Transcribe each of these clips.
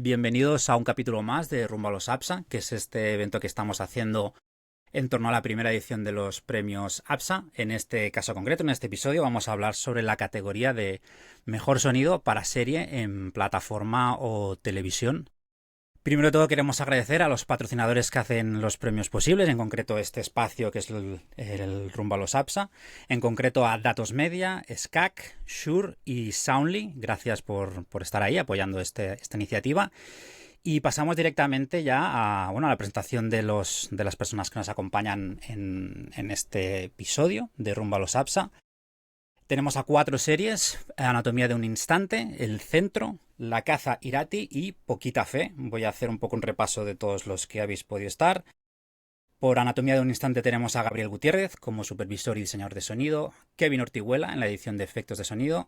Bienvenidos a un capítulo más de Rumbo a los APSA, que es este evento que estamos haciendo en torno a la primera edición de los premios APSA. En este caso concreto, en este episodio, vamos a hablar sobre la categoría de mejor sonido para serie en plataforma o televisión. Primero de todo queremos agradecer a los patrocinadores que hacen los premios posibles, en concreto este espacio que es el Rumbo a los APSA, en concreto a Datos Media, SCAC, Shure y Soundly. Gracias por estar ahí apoyando esta iniciativa. Y pasamos directamente ya a la presentación de las personas que nos acompañan en este episodio de Rumbo a los APSA. Tenemos a 4 series: Anatomía de un instante, El Centro, La caza Irati y Poquita fe. Voy a hacer un poco un repaso de todos los que habéis podido estar. Por Anatomía de un instante tenemos a Gabriel Gutiérrez como supervisor y diseñador de sonido, Kevin Ortiguela en la edición de efectos de sonido,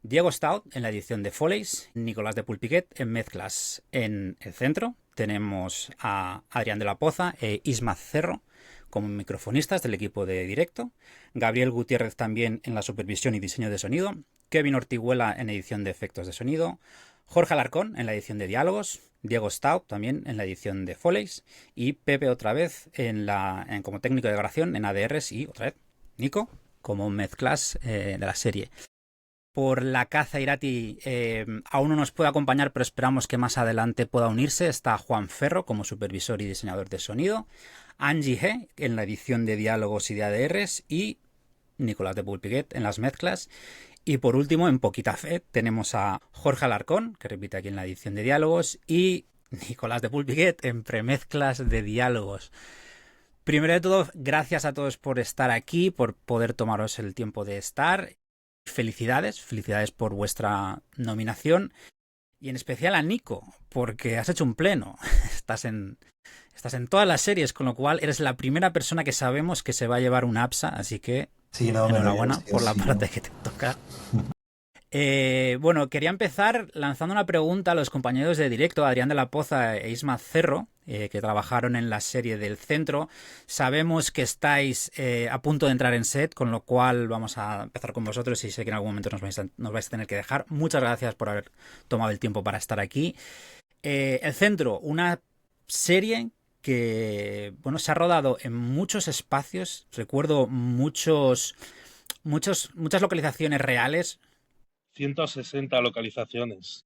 Diego Stout en la edición de Foleys, Nicolás de Pulpiquet en mezclas. En El Centro tenemos a Adrián de la Poza e Isma Cerro como microfonistas del equipo de directo, Gabriel Gutiérrez también en la supervisión y diseño de sonido, Kevin Ortiguela en edición de efectos de sonido, Jorge Alarcón en la edición de diálogos, Diego Stout también en la edición de Foleys y Pepe otra vez como técnico de grabación en ADRs y otra vez Nico como mezclas de la serie. Por La caza Irati aún no nos puede acompañar, pero esperamos que más adelante pueda unirse. Está Juan Ferro como supervisor y diseñador de sonido, Angie G en la edición de diálogos y de ADRs y Nicolás de Pulpiguet en las mezclas. Y por último, en Poquita fe, tenemos a Jorge Alarcón, que repite aquí en la edición de diálogos, y Nicolás de Pulpiguet en premezclas de diálogos. Primero de todo, gracias a todos por estar aquí, por poder tomaros el tiempo de estar. Felicidades por vuestra nominación. Y en especial a Nico, porque has hecho un pleno. Estás en todas las series, con lo cual eres la primera persona que sabemos que se va a llevar un APSA, así que Sí, no, enhorabuena por la sí, parte ¿no? que te toca. Quería empezar lanzando una pregunta a los compañeros de directo, Adrián de la Poza e Isma Cerro, que trabajaron en la serie del Centro. Sabemos que estáis a punto de entrar en set, con lo cual vamos a empezar con vosotros y sé que en algún momento nos vais a tener que dejar. Muchas gracias por haber tomado el tiempo para estar aquí. El Centro, una serie que se ha rodado en muchos espacios. Recuerdo muchas localizaciones reales. 160 localizaciones.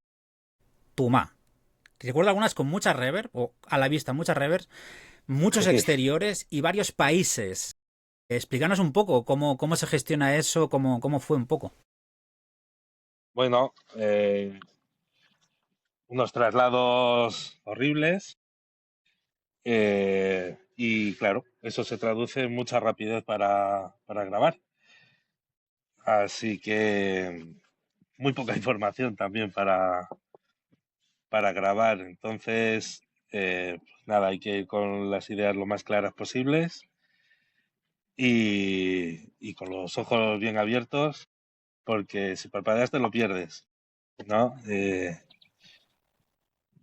Tuma. Recuerdo algunas con mucha reverb, o a la vista muchas reverbs, muchos Sí. exteriores y varios países. Explícanos un poco cómo se gestiona eso, cómo fue un poco. Bueno, unos traslados horribles y claro, eso se traduce en mucha rapidez para grabar. Así que muy poca información también para grabar. Entonces, nada, hay que ir con las ideas lo más claras posibles y con los ojos bien abiertos, porque si parpadeas te lo pierdes, ¿no?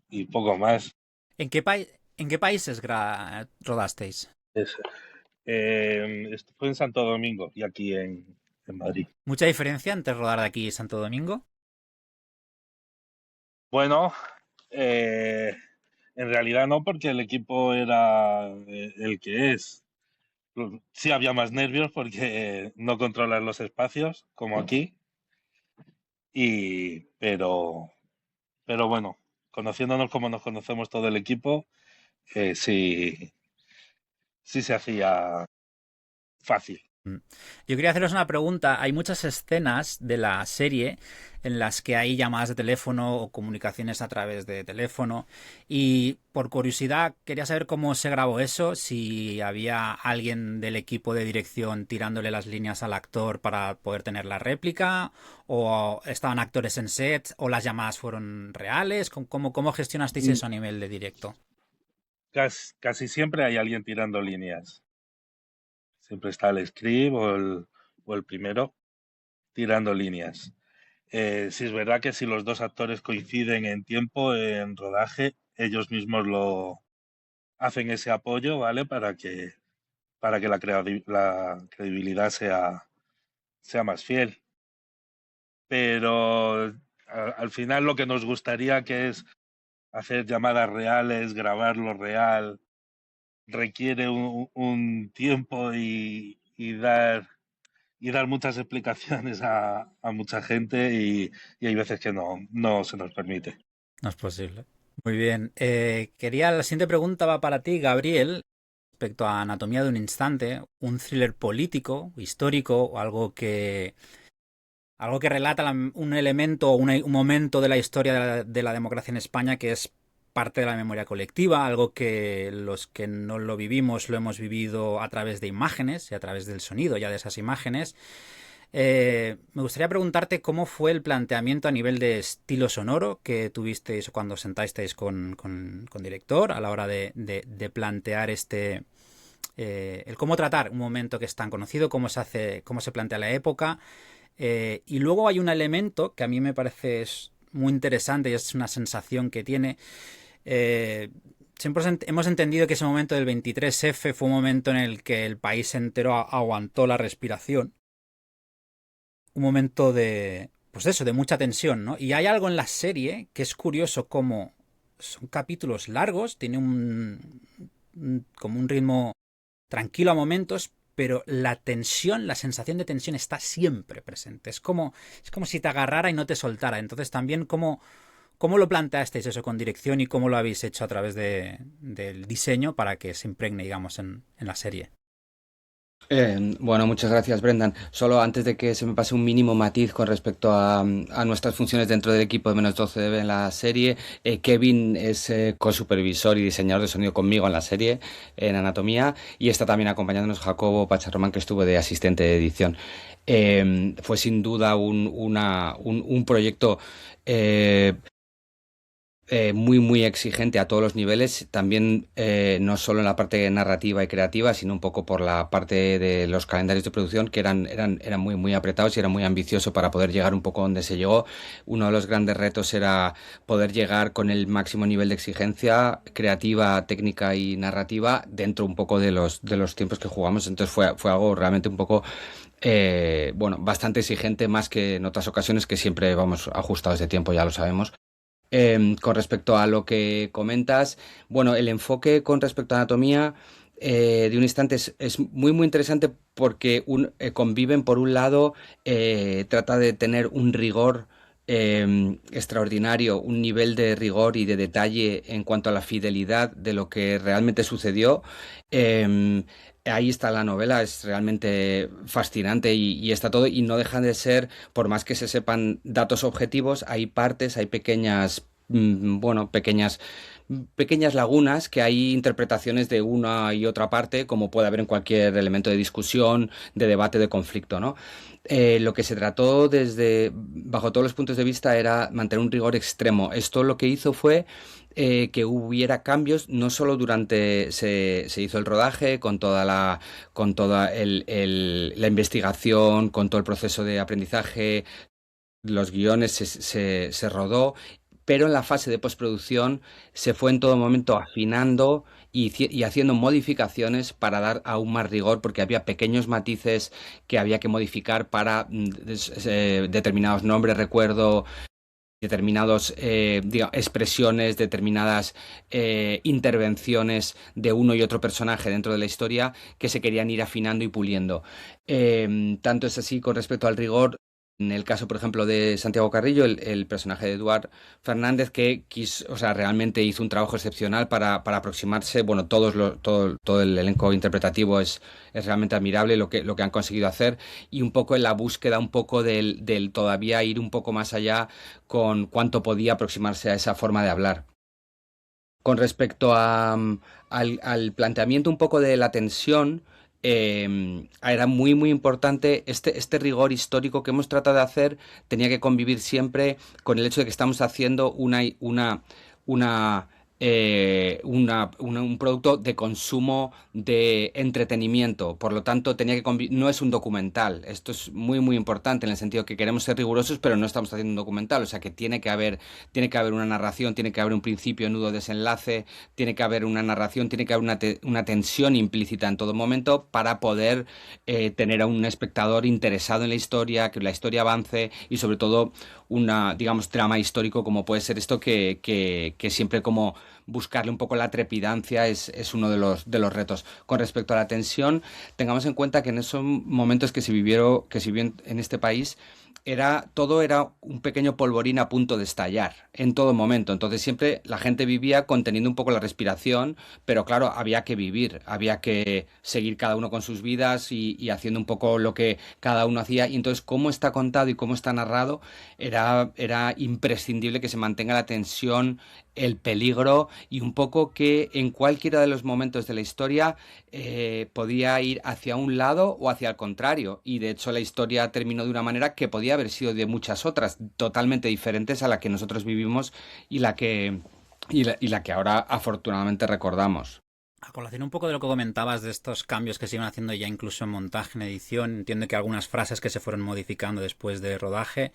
Y poco más. ¿En qué países rodasteis? Es- esto fue en Santo Domingo y aquí en Madrid. ¿Mucha diferencia entre rodar de aquí y Santo Domingo? Bueno, eh, en realidad no, porque el equipo era el que es. Sí había más nervios porque no controlas los espacios como aquí, pero bueno, conociéndonos como nos conocemos todo el equipo, sí, sí se hacía fácil. Yo quería haceros una pregunta. Hay muchas escenas de la serie en las que hay llamadas de teléfono o comunicaciones a través de teléfono y por curiosidad quería saber cómo se grabó eso, si había alguien del equipo de dirección tirándole las líneas al actor para poder tener la réplica, o estaban actores en set, o las llamadas fueron reales. ¿Cómo gestionasteis Mm, eso a nivel de directo? Casi siempre hay alguien tirando líneas. Siempre está el script o el primero tirando líneas. Sí es verdad que si los dos actores coinciden en tiempo, en rodaje, ellos mismos lo hacen ese apoyo, ¿vale? Para que la credibilidad sea más fiel. Pero al final lo que nos gustaría que es hacer llamadas reales, grabarlo real, requiere un tiempo y dar muchas explicaciones a mucha gente y hay veces que no se nos permite. No es posible. Muy bien. La siguiente pregunta va para ti, Gabriel, respecto a Anatomía de un instante, un thriller político, histórico, o algo que relata un elemento o un momento de la historia de la democracia en España que es parte de la memoria colectiva, algo que los que no lo vivimos lo hemos vivido a través de imágenes y a través del sonido ya de esas imágenes. Me gustaría preguntarte cómo fue el planteamiento a nivel de estilo sonoro que tuvisteis cuando sentasteis con director a la hora de plantear el cómo tratar un momento que es tan conocido, cómo se plantea la época. Y luego hay un elemento que a mí me parece muy interesante y es una sensación que tiene. Siempre hemos entendido que ese momento del 23F fue un momento en el que el país entero aguantó la respiración. Un momento pues eso, de mucha tensión, ¿no? Y hay algo en la serie que es curioso, como son capítulos largos, tiene como un ritmo tranquilo a momentos, pero la tensión, la sensación de tensión está siempre presente. Es como si te agarrara y no te soltara. Entonces también cómo lo planteasteis eso con dirección y cómo lo habéis hecho a través del diseño para que se impregne, digamos, en la serie. Bueno, muchas gracias, Brendan. Solo antes de que se me pase un mínimo matiz con respecto a nuestras funciones dentro del equipo de Menos 12 en la serie, Kevin es co-supervisor y diseñador de sonido conmigo en la serie, en Anatomía, y está también acompañándonos Jacobo Pacharromán, que estuvo de asistente de edición. Fue sin duda un proyecto muy muy exigente a todos los niveles, también no solo en la parte narrativa y creativa, sino un poco por la parte de los calendarios de producción, que eran muy muy apretados y era muy ambicioso para poder llegar un poco donde se llegó. Uno de los grandes retos era poder llegar con el máximo nivel de exigencia creativa, técnica y narrativa dentro un poco de los tiempos que jugamos. Entonces fue algo realmente un poco bastante exigente, más que en otras ocasiones, que siempre vamos ajustados de tiempo, ya lo sabemos. Con respecto a lo que comentas, bueno, el enfoque con respecto a Anatomía de un instante es muy muy interesante porque conviven. Por un lado, trata de tener un rigor extraordinario, un nivel de rigor y de detalle en cuanto a la fidelidad de lo que realmente sucedió. Ahí está la novela, es realmente fascinante y está todo, y no deja de ser, por más que se sepan datos objetivos, hay partes, hay pequeñas lagunas, que hay interpretaciones de una y otra parte, como puede haber en cualquier elemento de discusión, de debate, de conflicto, ¿no? Lo que se trató bajo todos los puntos de vista, era mantener un rigor extremo. Esto lo que hizo fue que hubiera cambios, no solo durante se hizo el rodaje, con toda la investigación, con todo el proceso de aprendizaje, los guiones se rodó, pero en la fase de postproducción se fue en todo momento afinando y haciendo modificaciones para dar aún más rigor, porque había pequeños matices que había que modificar para determinados nombres, recuerdo, determinadas expresiones, determinadas intervenciones de uno y otro personaje dentro de la historia, que se querían ir afinando y puliendo. Tanto es así con respecto al rigor. En el caso, por ejemplo, de Santiago Carrillo, el personaje de Eduard Fernández, que realmente hizo un trabajo excepcional para aproximarse. Bueno, todo el elenco interpretativo es realmente admirable lo que han conseguido hacer, y un poco en la búsqueda un poco del todavía ir un poco más allá con cuánto podía aproximarse a esa forma de hablar. Con respecto al planteamiento un poco de la tensión, era muy muy importante este rigor histórico que hemos tratado de hacer. Tenía que convivir siempre con el hecho de que estamos haciendo una un producto de consumo de entretenimiento. Por lo tanto, no es un documental. Esto es muy, muy importante en el sentido que queremos ser rigurosos, pero no estamos haciendo un documental. O sea que tiene que haber una narración, tiene que haber un principio, nudo, desenlace, tiene que haber una narración, tiene que haber una tensión implícita en todo momento para poder tener a un espectador interesado en la historia, que la historia avance y sobre todo digamos, drama histórico como puede ser esto que siempre como buscarle un poco la trepidancia es uno de los retos. Con respecto a la tensión, tengamos en cuenta que en esos momentos que se vivió en este país, todo era un pequeño polvorín a punto de estallar en todo momento. Entonces siempre la gente vivía conteniendo un poco la respiración, pero claro, había que vivir, había que seguir cada uno con sus vidas y haciendo un poco lo que cada uno hacía. Y entonces cómo está contado y cómo está narrado, era imprescindible que se mantenga la tensión, el peligro y un poco que en cualquiera de los momentos de la historia podía ir hacia un lado o hacia el contrario. Y de hecho la historia terminó de una manera que podía haber sido de muchas otras, totalmente diferentes a la que nosotros vivimos y la que ahora afortunadamente recordamos. A colación un poco de lo que comentabas de estos cambios que se iban haciendo ya incluso en montaje, en edición, entiendo que algunas frases que se fueron modificando después de rodaje.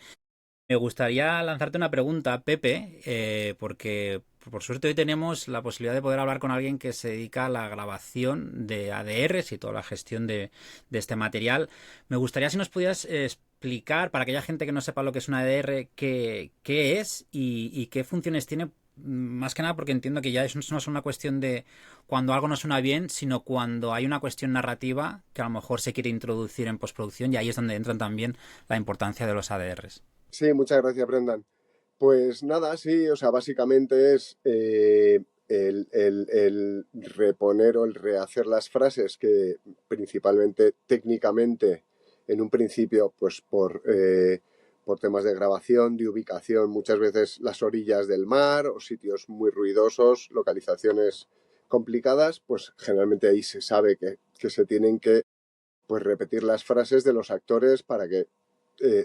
Me gustaría lanzarte una pregunta, Pepe, porque por suerte hoy tenemos la posibilidad de poder hablar con alguien que se dedica a la grabación de ADRs y toda la gestión de este material. Me gustaría si nos pudieras explicar, para aquella gente que no sepa lo que es un ADR, qué es y qué funciones tiene. Más que nada porque entiendo que ya eso no es una cuestión de cuando algo no suena bien, sino cuando hay una cuestión narrativa que a lo mejor se quiere introducir en postproducción, y ahí es donde entran también la importancia de los ADRs. Sí, muchas gracias, Brendan. Pues nada, sí, o sea, básicamente es el reponer o el rehacer las frases que principalmente técnicamente en un principio, pues por temas de grabación, de ubicación, muchas veces las orillas del mar o sitios muy ruidosos, localizaciones complicadas, pues generalmente ahí se sabe que se tienen que pues repetir las frases de los actores para que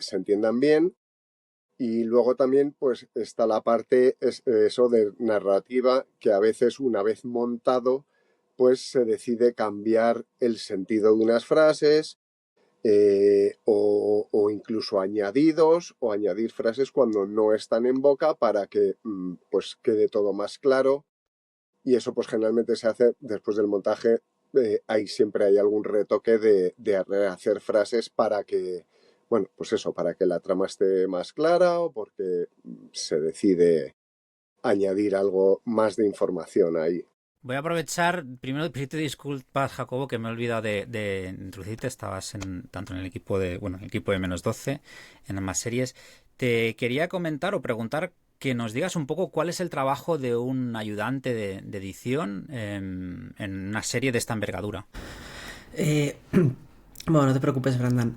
se entiendan bien. Y luego también pues está la parte eso de narrativa, que a veces una vez montado pues se decide cambiar el sentido de unas frases o incluso añadidos o añadir frases cuando no están en boca para que pues quede todo más claro. Y eso pues generalmente se hace después del montaje. Ahí siempre hay algún retoque de hacer frases para que, bueno, pues eso, para que la trama esté más clara o porque se decide añadir algo más de información ahí. Voy a aprovechar, primero pedirte disculpas, Jacobo, que me he olvidado de introducirte. Estabas tanto en el equipo el equipo de -12, en más series. Te quería comentar o preguntar que nos digas un poco cuál es el trabajo de un ayudante de edición en una serie de esta envergadura. Bueno, no te preocupes, Brandon.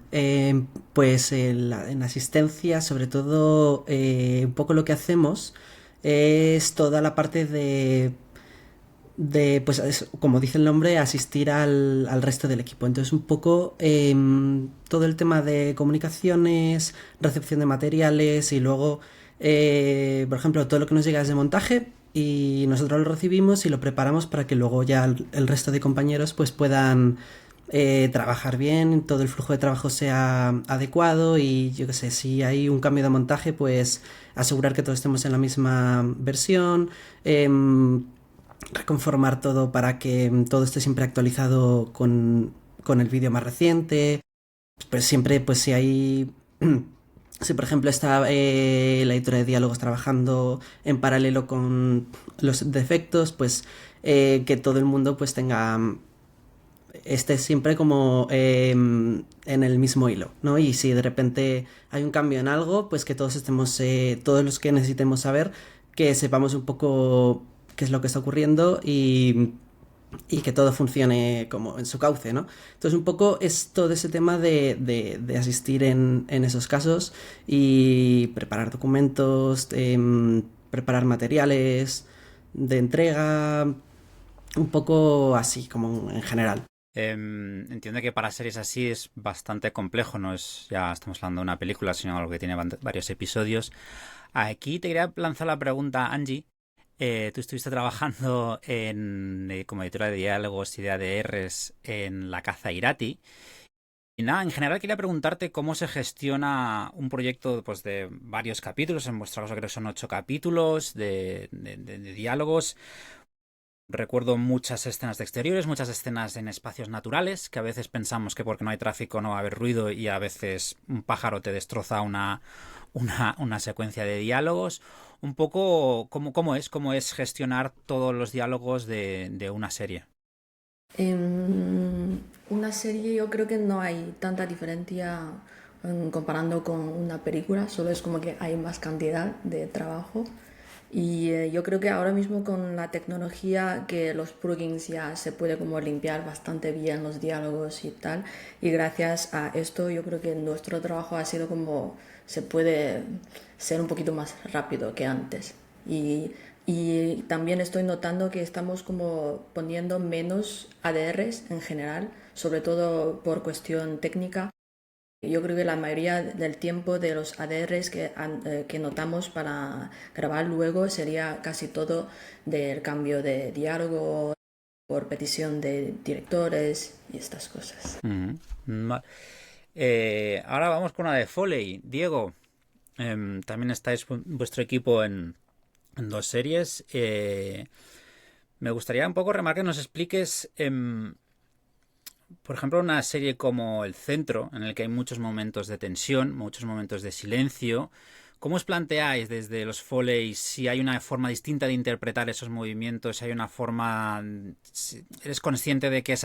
Pues en asistencia, sobre todo, un poco lo que hacemos es toda la parte pues como dice el nombre, asistir al resto del equipo. Entonces un poco todo el tema de comunicaciones, recepción de materiales y luego, por ejemplo, todo lo que nos llega desde montaje y nosotros lo recibimos y lo preparamos para que luego ya el resto de compañeros pues puedan trabajar bien, todo el flujo de trabajo sea adecuado y yo qué sé, si hay un cambio de montaje pues asegurar que todos estemos en la misma versión, reconformar todo para que todo esté siempre actualizado con el vídeo más reciente. Pues siempre, pues si hay... Si por ejemplo está la editora de diálogos trabajando en paralelo con los defectos, pues que todo el mundo pues esté siempre como en el mismo hilo, ¿no? Y si de repente hay un cambio en algo, pues que todos estemos, todos los que necesitemos saber, que sepamos un poco qué es lo que está ocurriendo y que todo funcione como en su cauce, ¿no? Entonces un poco es todo ese tema de asistir en esos casos y preparar documentos, preparar materiales de entrega, un poco así como en general. Entiendo que para series así es bastante complejo, no es ya estamos hablando de una película, sino algo que tiene varios episodios. Aquí te quería lanzar la pregunta, Angie. Tú estuviste trabajando como editora de diálogos y de ADRs en La Caza Irati. Y nada, en general quería preguntarte cómo se gestiona un proyecto pues, de varios capítulos, en vuestro caso creo que son 8 capítulos de diálogos. Recuerdo muchas escenas de exteriores, muchas escenas en espacios naturales, que a veces pensamos que porque no hay tráfico no va a haber ruido y a veces un pájaro te destroza una secuencia de diálogos. Un poco cómo es gestionar todos los diálogos de una serie. En una serie yo creo que no hay tanta diferencia comparando con una película, solo es como que hay más cantidad de trabajo. Y yo creo que ahora mismo con la tecnología que los plugins ya se puede como limpiar bastante bien los diálogos y tal. Y gracias a esto yo creo que nuestro trabajo ha sido como se puede ser un poquito más rápido que antes. Y también estoy notando que estamos como poniendo menos ADRs en general, sobre todo por cuestión técnica. Yo creo que la mayoría del tiempo de los ADRs que notamos para grabar luego sería casi todo del cambio de diálogo por petición de directores y estas cosas. Ahora vamos con una de Foley. Diego, también estáis vuestro equipo en 2 series. Me gustaría un poco remarcar que nos expliques... por ejemplo, una serie como El Centro, en el que hay muchos momentos de tensión, muchos momentos de silencio. ¿Cómo os planteáis desde los Foley si hay una forma distinta de interpretar esos movimientos? Si hay una forma... ¿Eres consciente de que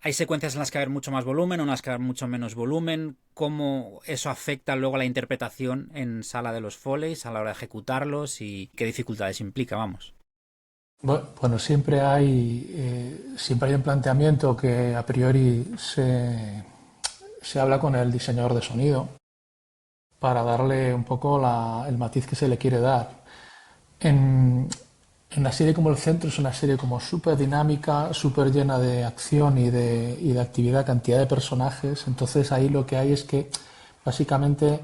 hay secuencias en las que va a haber mucho más volumen, en las que va a haber mucho menos volumen? ¿Cómo eso afecta luego a la interpretación en sala de los Foleys a la hora de ejecutarlos y qué dificultades implica? Vamos. Bueno, siempre hay un planteamiento que a priori se habla con el diseñador de sonido para darle un poco el matiz que se le quiere dar. En una serie como El Centro es una serie como súper dinámica, súper llena de acción y de actividad, cantidad de personajes. Entonces ahí lo que hay es que básicamente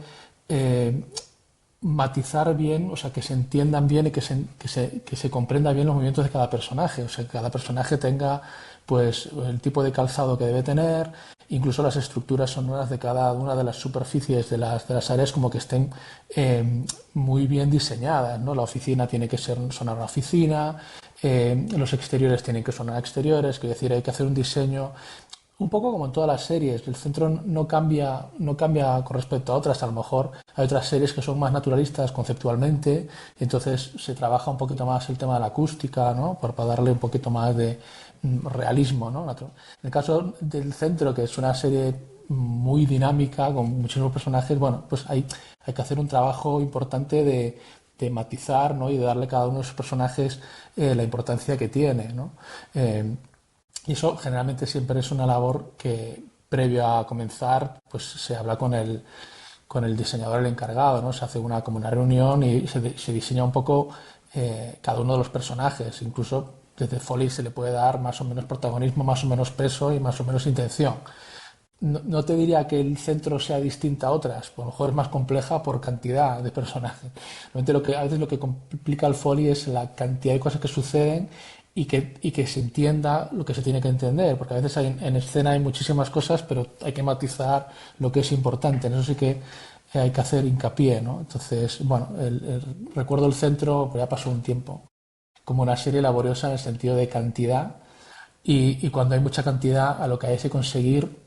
matizar bien, o sea, que se entiendan bien y que se comprenda bien los movimientos de cada personaje, o sea, que cada personaje tenga pues el tipo de calzado que debe tener, incluso las estructuras sonoras de cada una de las superficies de las áreas como que estén muy bien diseñadas, ¿no? La oficina tiene que sonar a oficina, los exteriores tienen que sonar a exteriores, quiero decir, hay que hacer un diseño un poco como en todas las series. El centro no cambia con respecto a otras. A lo mejor hay otras series que son más naturalistas conceptualmente, y entonces se trabaja un poquito más el tema de la acústica, ¿no? Para darle un poquito más de realismo, ¿no? En el caso del centro, que es una serie muy dinámica, con muchísimos personajes, bueno, pues hay que hacer un trabajo importante de matizar, ¿no? Y de darle a cada uno de esos personajes la importancia que tiene, ¿no? Y eso generalmente siempre es una labor que previo a comenzar pues se habla con el diseñador, el encargado, ¿no? Se hace como una reunión y se diseña un poco cada uno de los personajes. Incluso desde Foley se le puede dar más o menos protagonismo, más o menos peso y más o menos intención. No te diría que el centro sea distinta a otras, a lo mejor es más compleja por cantidad de personajes. Realmente a veces lo que complica el Foley es la cantidad de cosas que suceden y que se entienda lo que se tiene que entender, porque a veces en escena hay muchísimas cosas, pero hay que matizar lo que es importante, en eso sí que hay que hacer hincapié, ¿no? Entonces, bueno, recuerdo El Centro, pues ya pasó un tiempo, como una serie laboriosa en el sentido de cantidad, y cuando hay mucha cantidad a lo que hay que conseguir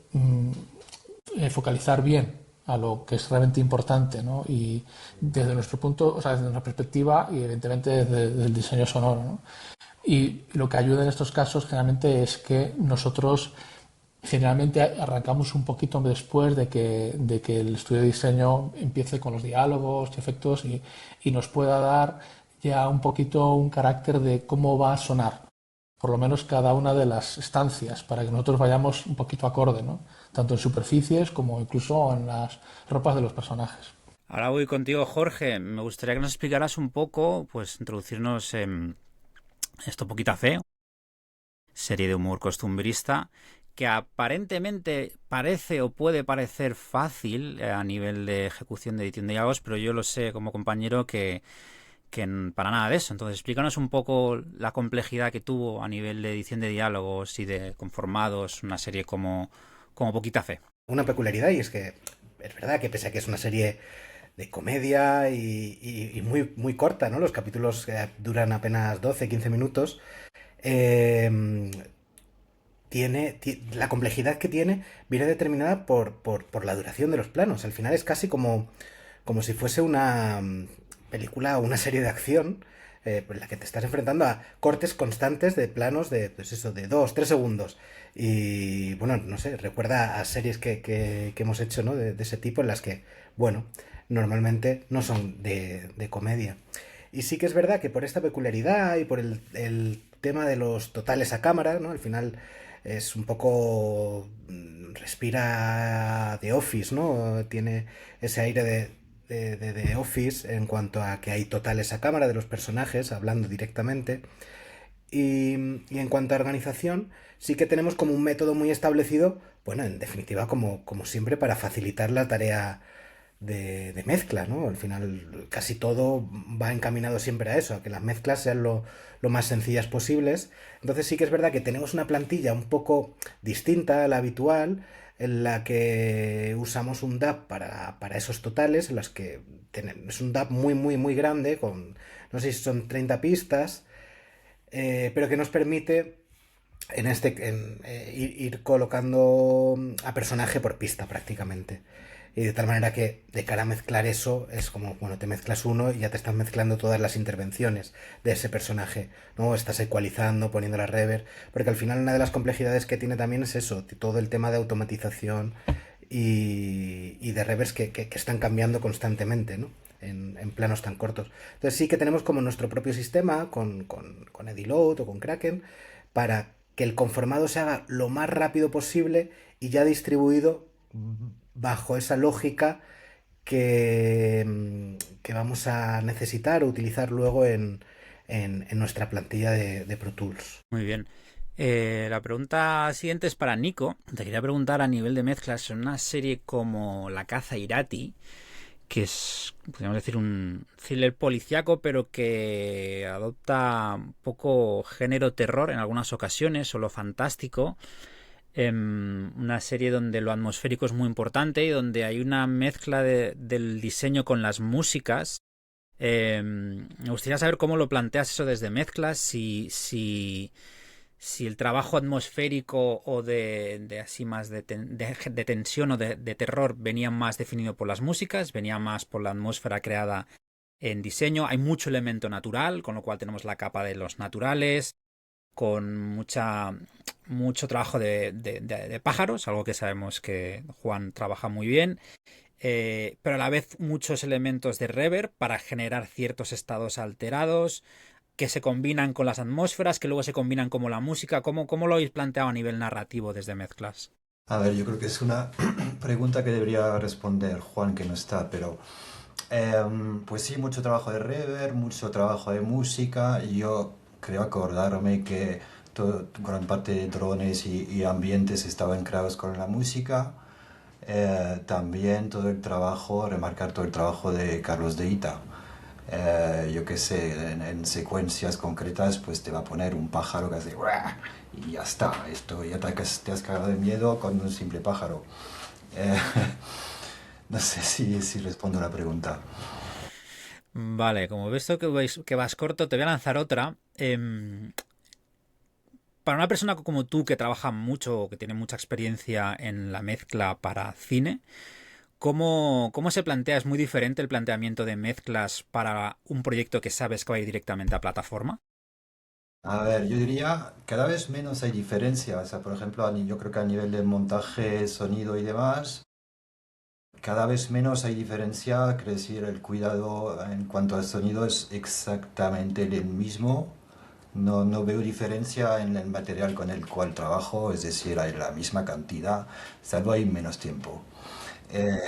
focalizar bien a lo que es realmente importante, ¿no? Y desde nuestro punto, o sea, desde nuestra perspectiva y evidentemente desde el diseño sonoro, ¿no? Y lo que ayuda en estos casos generalmente es que nosotros generalmente arrancamos un poquito después de que el estudio de diseño empiece con los diálogos y efectos y nos pueda dar ya un poquito un carácter de cómo va a sonar, por lo menos cada una de las estancias, para que nosotros vayamos un poquito acorde, ¿no? Tanto en superficies como incluso en las ropas de los personajes. Ahora voy contigo, Jorge. Me gustaría que nos explicaras un poco, pues introducirnos en Esto Poquita Fe, serie de humor costumbrista, que aparentemente parece o puede parecer fácil a nivel de ejecución de edición de diálogos, pero yo lo sé como compañero que para nada de eso. Entonces, explícanos un poco la complejidad que tuvo a nivel de edición de diálogos y de conformados una serie como Poquita Fe. Una peculiaridad, y es que es verdad que pese a que es una serie de comedia y muy, muy corta, ¿no? Los capítulos duran apenas 12-15 minutos. eh, la complejidad que tiene viene determinada por la duración de los planos. Al final es casi como si fuese una película o una serie de acción, en la que te estás enfrentando a cortes constantes de planos de, pues eso, de 2-3 segundos. Y bueno, no sé, recuerda a series que hemos hecho, ¿no? De ese tipo, en las que, bueno, normalmente no son de comedia. Y sí que es verdad que por esta peculiaridad y por el tema de los totales a cámara, ¿no? Al final es un poco... respira The Office, ¿no? Tiene ese aire de The Office en cuanto a que hay totales a cámara de los personajes hablando directamente. Y en cuanto a organización, sí que tenemos como un método muy establecido, bueno, en definitiva, como siempre, para facilitar la tarea de mezcla, ¿no? Al final casi todo va encaminado siempre a eso, a que las mezclas sean lo más sencillas posibles. Entonces sí que es verdad que tenemos una plantilla un poco distinta a la habitual, en la que usamos un DAW para esos totales, en las que es un DAW muy, muy, muy grande, con no sé si son 30 pistas, pero que nos permite ir colocando a personaje por pista prácticamente. Y de tal manera que de cara a mezclar eso es como, bueno, te mezclas uno y ya te estás mezclando todas las intervenciones de ese personaje, ¿no? Estás ecualizando, poniendo la reverb, porque al final una de las complejidades que tiene también es eso, todo el tema de automatización y de reverbs que están cambiando constantemente, ¿no? En planos tan cortos. Entonces sí que tenemos como nuestro propio sistema con Ediload o con Kraken para que el conformado se haga lo más rápido posible y ya distribuido bajo esa lógica que vamos a necesitar o utilizar luego en nuestra plantilla de Pro Tools. Muy bien. La pregunta siguiente es para Nico. Te quería preguntar a nivel de mezclas, en una serie como La caza Irati, que es, podríamos decir, un thriller policíaco, pero que adopta un poco género terror en algunas ocasiones, o lo fantástico. Una serie donde lo atmosférico es muy importante y donde hay una mezcla del diseño con las músicas. Me gustaría saber cómo lo planteas eso desde mezclas, si el trabajo atmosférico o de así más de tensión o de terror venía más definido por las músicas, venía más por la atmósfera creada en diseño. Hay mucho elemento natural, con lo cual tenemos la capa de los naturales, con mucho trabajo de pájaros, algo que sabemos que Juan trabaja muy bien, pero a la vez muchos elementos de reverb para generar ciertos estados alterados que se combinan con las atmósferas, que luego se combinan como la música. ¿Cómo lo habéis planteado a nivel narrativo desde mezclas? A ver, yo creo que es una pregunta que debería responder Juan, que no está, pero pues sí, mucho trabajo de reverb, mucho trabajo de música, y yo creo acordarme que gran parte de drones y ambientes estaban creados con la música. También todo el trabajo, remarcar todo el trabajo de Carlos de Ita. Yo qué sé, en secuencias concretas pues te va a poner un pájaro que hace "Uah", y ya está, esto ya te has cagado de miedo con un simple pájaro. Eh, no sé si respondo a la pregunta. Vale, como ves que vas corto, te voy a lanzar otra. Para una persona como tú que trabaja mucho o que tiene mucha experiencia en la mezcla para cine, ¿cómo se plantea? ¿Es muy diferente el planteamiento de mezclas para un proyecto que sabes que va a ir directamente a plataforma? A ver, yo diría cada vez menos hay diferencia. O sea, por ejemplo, yo creo que a nivel de montaje, sonido y demás, cada vez menos hay diferencia. Quiere decir, el cuidado en cuanto al sonido es exactamente el mismo. No veo diferencia en el material con el cual trabajo, es decir, hay la misma cantidad, salvo hay menos tiempo. Eh,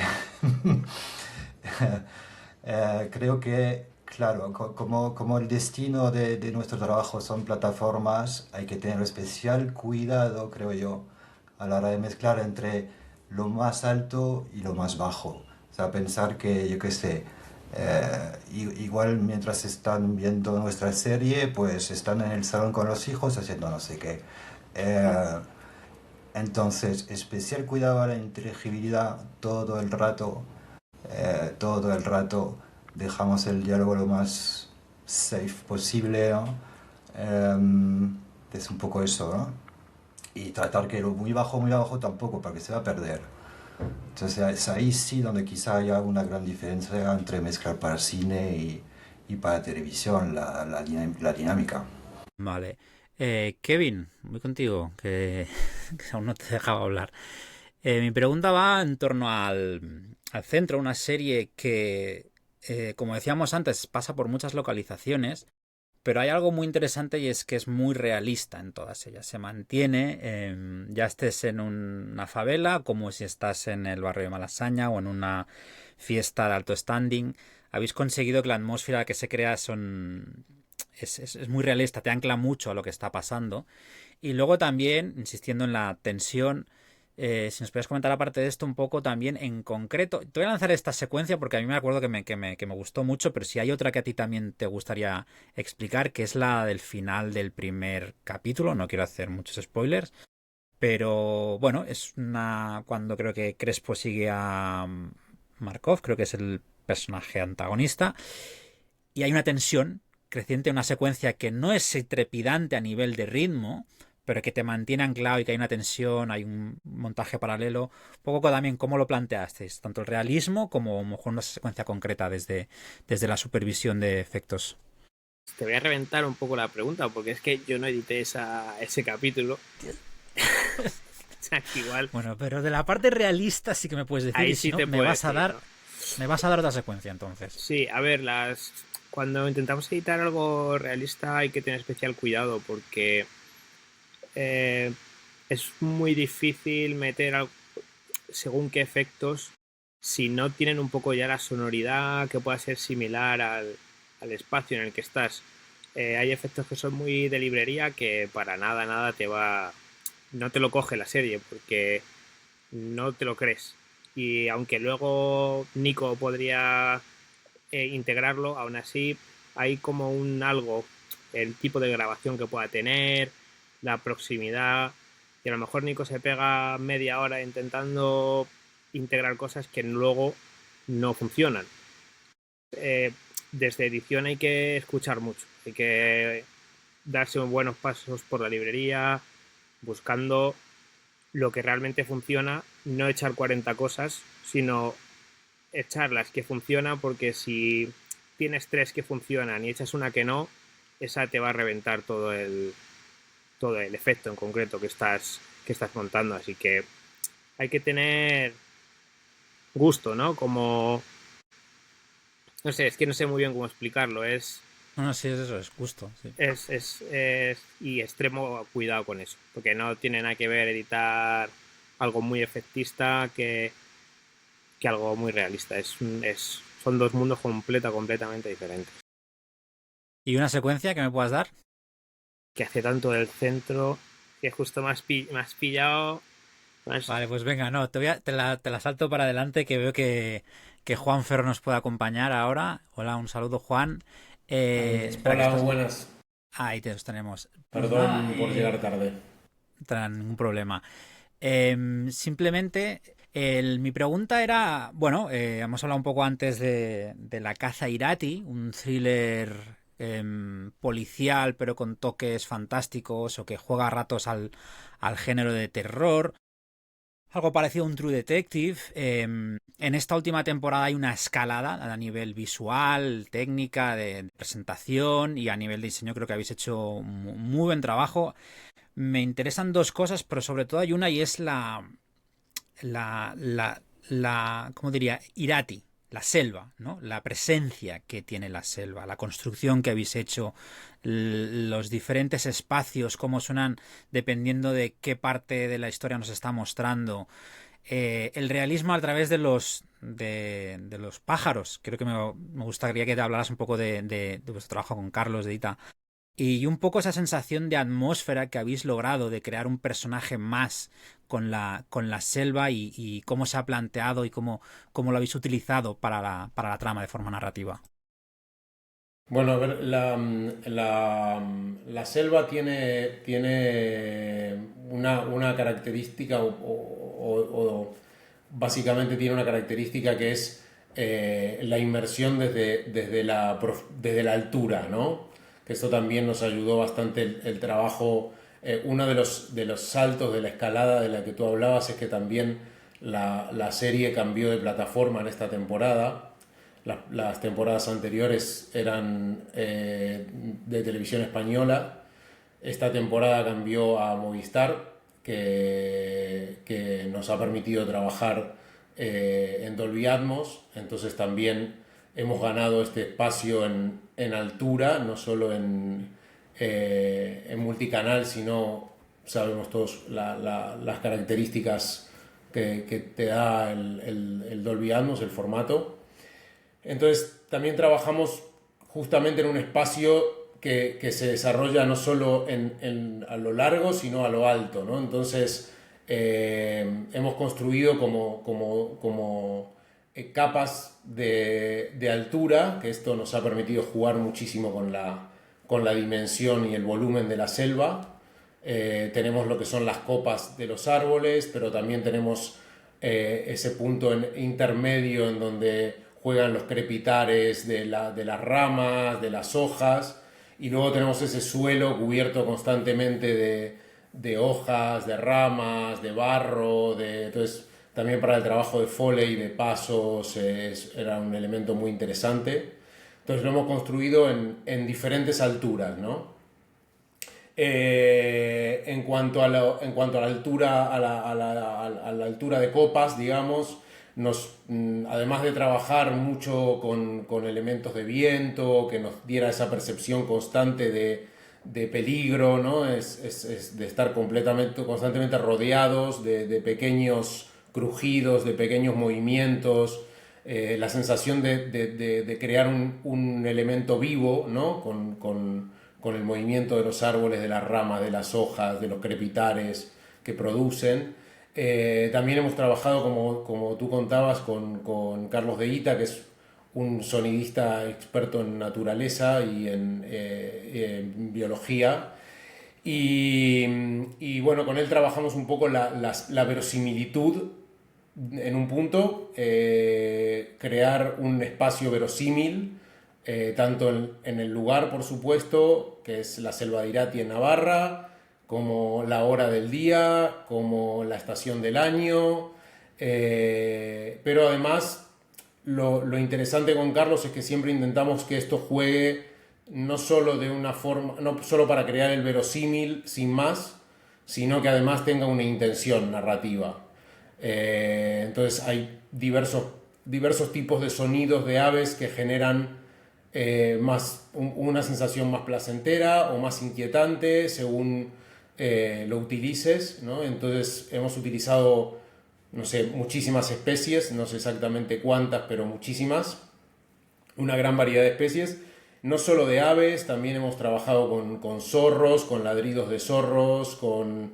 creo que, claro, como el destino de nuestro trabajo son plataformas, hay que tener especial cuidado, creo yo, a la hora de mezclar entre lo más alto y lo más bajo. O sea, pensar que, yo qué sé, igual mientras están viendo nuestra serie, pues están en el salón con los hijos haciendo no sé qué. Eh, entonces, especial cuidado a la inteligibilidad todo el rato dejamos el diálogo lo más safe posible, ¿no? Es un poco eso, ¿no? Y tratar que lo muy bajo tampoco, porque se va a perder. Entonces es ahí sí donde quizá haya una gran diferencia entre mezclar para cine y para televisión, la dinámica. Vale. Kevin, voy contigo, que aún no te dejaba hablar. Mi pregunta va en torno al centro, una serie que, como decíamos antes, pasa por muchas localizaciones, pero hay algo muy interesante y es que es muy realista en todas ellas. Se mantiene, ya estés en una favela, como si estás en el barrio de Malasaña o en una fiesta de alto standing. Habéis conseguido que la atmósfera que se crea es muy realista, te ancla mucho a lo que está pasando. Y luego también, insistiendo en la tensión, si nos puedes comentar aparte de esto un poco también en concreto. Te voy a lanzar esta secuencia porque a mí me acuerdo que me gustó mucho, pero si hay otra que a ti también te gustaría explicar, que es la del final del primer capítulo. No quiero hacer muchos spoilers, pero bueno, es una cuando creo que Crespo sigue a Markov, creo que es el personaje antagonista, y hay una tensión creciente, una secuencia que no es trepidante a nivel de ritmo, pero que te mantiene anclado y que hay una tensión, hay un montaje paralelo. Un poco también cómo lo planteasteis, tanto el realismo como a lo mejor una secuencia concreta desde la supervisión de efectos. Te voy a reventar un poco la pregunta, porque es que yo no edité ese capítulo. O sea, que igual... Bueno, pero de la parte realista sí que me puedes decir. Ahí y sí si te no, puedo decir, ¿no? Me vas a dar otra secuencia entonces. Sí, a ver, cuando intentamos editar algo realista hay que tener especial cuidado porque es muy difícil meter según qué efectos si no tienen un poco ya la sonoridad que pueda ser similar al espacio en el que estás. Hay efectos que son muy de librería que para nada no te lo coge la serie porque no te lo crees. Y aunque luego Nico podría integrarlo, aún así hay como un algo, el tipo de grabación que pueda tener, la proximidad, y a lo mejor Nico se pega media hora intentando integrar cosas que luego no funcionan. Desde edición hay que escuchar mucho, hay que darse buenos pasos por la librería, buscando lo que realmente funciona, no echar 40 cosas, sino echar las que funcionan, porque si tienes 3 que funcionan y echas una que no, esa te va a reventar todo el efecto en concreto que estás montando. Así que hay que tener gusto, ¿no? Como... No sé, es que no sé muy bien cómo explicarlo. No, sí, es eso, es gusto. Sí. Y extremo cuidado con eso, porque no tiene nada que ver editar algo muy efectista que algo muy realista. Son dos mundos completamente diferentes. ¿Y una secuencia que me puedas dar? Que hace tanto del centro que justo me has pillado. Vale, pues venga, no, te la salto para adelante, que veo que Juan Ferro nos puede acompañar ahora. Hola, un saludo, Juan. Hola, buenas. Ahí te los tenemos. Perdón por llegar tarde. Ningún problema. Simplemente, mi pregunta era, bueno, hemos hablado un poco antes de La caza Irati, un thriller policial pero con toques fantásticos o que juega a ratos al género de terror. Algo parecido a un True Detective. En esta última temporada hay una escalada a nivel visual, técnica, de presentación y a nivel de diseño. Creo que habéis hecho un muy buen trabajo. Me interesan dos cosas, pero sobre todo hay una y es ¿cómo diría? Irati, la selva, ¿no? La presencia que tiene la selva, la construcción que habéis hecho, los diferentes espacios, cómo suenan dependiendo de qué parte de la historia nos está mostrando. El realismo a través de los pájaros. Creo que me gustaría que te hablaras un poco de vuestro trabajo con Carlos de Ita. Y un poco esa sensación de atmósfera que habéis logrado de crear un personaje más con la selva y cómo se ha planteado y cómo lo habéis utilizado para la trama de forma narrativa. Bueno, a ver, la selva tiene una característica o básicamente tiene una característica que es la inmersión desde la altura, ¿no? Que esto también nos ayudó bastante el trabajo. Uno de los saltos de la escalada de la que tú hablabas es que también la serie cambió de plataforma en esta temporada. Las temporadas anteriores eran de televisión española. Esta temporada cambió a Movistar, que nos ha permitido trabajar en Dolby Atmos. Entonces también hemos ganado este espacio en altura, no solo en multicanal, sino sabemos todos las características que te da el Dolby Atmos, el formato. Entonces también trabajamos justamente en un espacio que se desarrolla no solo a lo largo, sino a lo alto, ¿no? Entonces hemos construido como capas de altura, que esto nos ha permitido jugar muchísimo con la dimensión y el volumen de la selva. Tenemos lo que son las copas de los árboles, pero también tenemos ese punto intermedio en donde juegan los crepitares de las ramas, de las hojas, y luego tenemos ese suelo cubierto constantemente de hojas, de ramas, de barro, entonces también para el trabajo de Foley, de pasos, era un elemento muy interesante. Entonces lo hemos construido en diferentes alturas, ¿no? En cuanto a la altura, a la altura de copas, digamos, además de trabajar mucho con elementos de viento, que nos diera esa percepción constante de peligro, ¿no? De estar constantemente rodeados de pequeños crujidos, de pequeños movimientos, la sensación de crear un elemento vivo, ¿no? Con el movimiento de los árboles, de las ramas, de las hojas, de los crepitares que producen. También hemos trabajado, como tú contabas, con Carlos de Ita, que es un sonidista experto en naturaleza y en biología. Y bueno, con él trabajamos un poco la verosimilitud en un punto, crear un espacio verosímil, tanto en el lugar, por supuesto, que es la Selva de Irati en Navarra, como la hora del día, como la estación del año, pero además lo interesante con Carlos es que siempre intentamos que esto juegue no solo de una forma, no solo para crear el verosímil sin más, sino que además tenga una intención narrativa. Entonces hay diversos tipos de sonidos de aves que generan una sensación más placentera o más inquietante según lo utilices, ¿no? Entonces hemos utilizado, no sé, muchísimas especies, no sé exactamente cuántas, pero muchísimas, una gran variedad de especies, no solo de aves, también hemos trabajado con zorros, con ladridos de zorros, con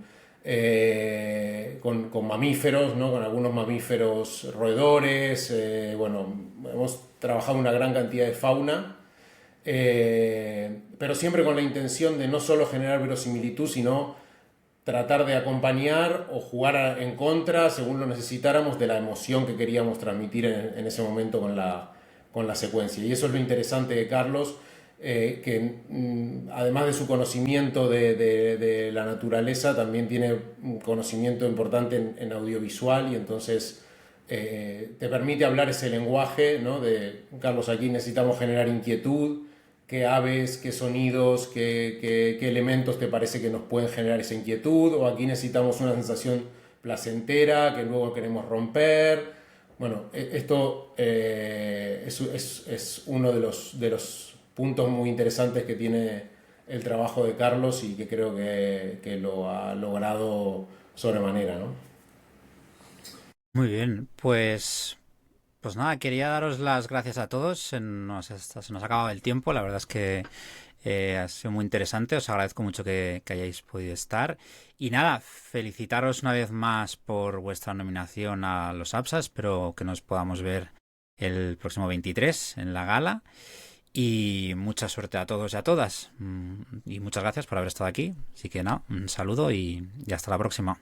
mamíferos, ¿no? Con algunos mamíferos roedores, bueno, hemos trabajado una gran cantidad de fauna, pero siempre con la intención de no solo generar verosimilitud, sino tratar de acompañar o jugar en contra, según lo necesitáramos, de la emoción que queríamos transmitir en ese momento con la secuencia. Y eso es lo interesante de Carlos, que además de su conocimiento de la naturaleza, también tiene un conocimiento importante en audiovisual, y entonces te permite hablar ese lenguaje, ¿no? Carlos, aquí necesitamos generar inquietud, qué aves, qué sonidos, qué elementos te parece que nos pueden generar esa inquietud, o aquí necesitamos una sensación placentera que luego queremos romper. Bueno, esto es uno de los puntos muy interesantes que tiene el trabajo de Carlos, y que creo que lo ha logrado sobremanera, ¿no? Muy bien, pues nada, quería daros las gracias a todos. Se nos ha acabado el tiempo, la verdad es que ha sido muy interesante, os agradezco mucho que hayáis podido estar. Y nada, felicitaros una vez más por vuestra nominación a los APSA, espero que nos podamos ver el próximo 23 en la gala. Y mucha suerte a todos y a todas. Y muchas gracias por haber estado aquí. Así que nada, un saludo y hasta la próxima.